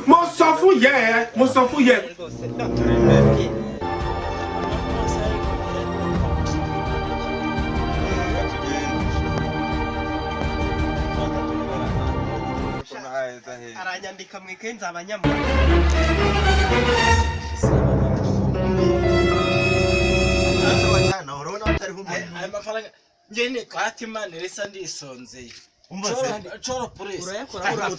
Mo sọ fún yẹ, mo sọ fún yẹ. Aranyandika mwikenza abanyamu. Aya mafaranga ngene kwatimana resa ndisonzeye. Choro police. Urayakora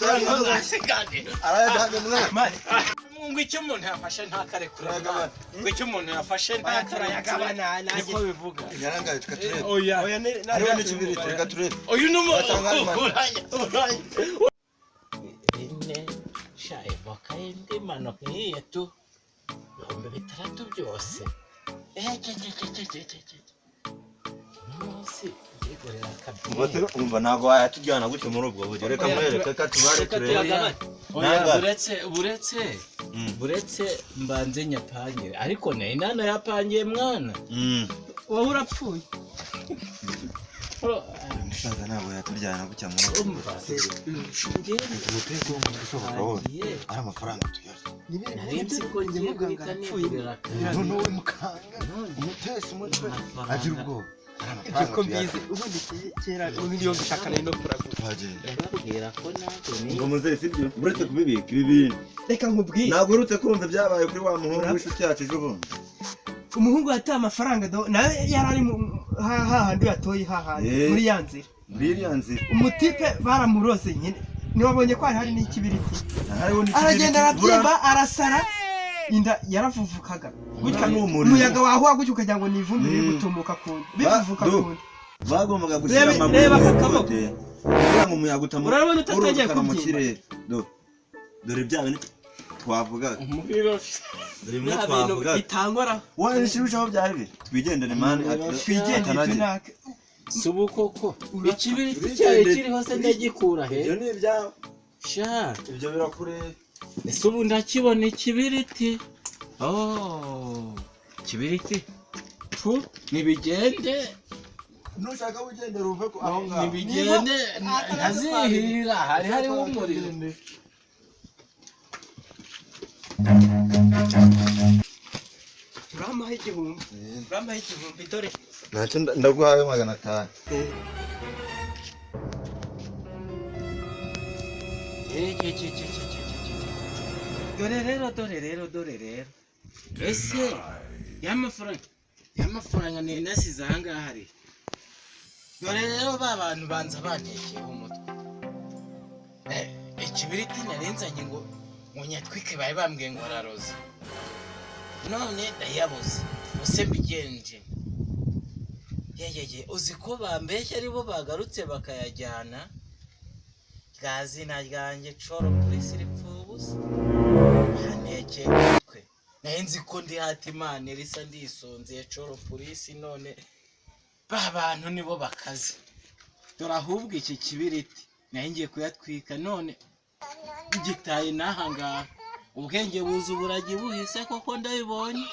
ngo icyo umuntu yafashe ntakare kuragabana. Ngo icyo umuntu yafashe ntakare yagabana niko bivuga. Yarangaye tukatureba. Oya ariho n'ikibiri tukatureba. Oyu numo. Ine shaye bakaende mano kiye tu. Ngombe bitatu byose. Musi igorera kabiri. Umva nago wayatujyana gutyo muri ubwo buryo. Reka mwereke ka tubare turebe. Oya buretse mbanze nyapangire ariko nayo nana yapangiye mwana. Wowe urapfuye. Musaza nabo yatujyana gutya muri ubwo buryo. Umutego w'umusohoka wose. Ari amafaranga tuyarya. Nzi ko ngiye muganga apfuye. None we mukanga. Umutesi umutwe agira ubwoba. Ko mbizi ubundi kera niyo bishakana no kuragura. Ndababwira ko ntabwo ni ngo muze sibyo buretse kubibika ibi reka nkubwire ntabwo urutse kumva byabaye kuri wa muhungu w'inshuti yacu ejo bundi. Umuhungu yataye amafaranga nawe yarari hahandi yatoye hahandi muri yanzira umutipe baramurose nyine niwabonye ko hari n'ikibiriti aragenda arabyimba arasara inda yaravuvukaga gutya umuyaga waho gutyo ukagira ngo ni ivumbi riri gutumuka ku bivuvuka ku bagombaga gushyira amaguru reba kakaboko kugira ngo umuyaga utamura urabona utagiye kubyimba dore bya bintu twavugaga dore bimwe bintu twavugaga bitangora wowe nshibishaho byari bi twigendere mani twigendere tunaka subukoko ikibiriti cyaye kiri hose ndagikura he ibyo ni ibyawe sha ibyo birakure ese ubu ndakibona ikibiriti kibiriti pu nibigende nushaka ugendera uve ko aho ngaho nibigende ntazihira hari umuriro Rama igihumbi dore ntacyo ndaguhaye 500. Dore rero ese y'amafaranga ni nasize ahangaha hari dore rero ba bantu banza bantekeye umutwe ikibiriti narenzanye ngo nyatwike baye bambwiye ngo araroza none ndayabuze use mbigenje uzi ko bambeshya aribo bagarutse bakayajyana gazina ryanjye coro polisi ripfubusa haneke twe nahenzi ko ndi hati Imana risa ndisonzeye coro polisi none ba bantu nibo bakaze dore ahubwo iki kibiriti nahingiye kuyatwika none gitaye nahangaha ubwenge buzu buragi buhise koko ndabibonye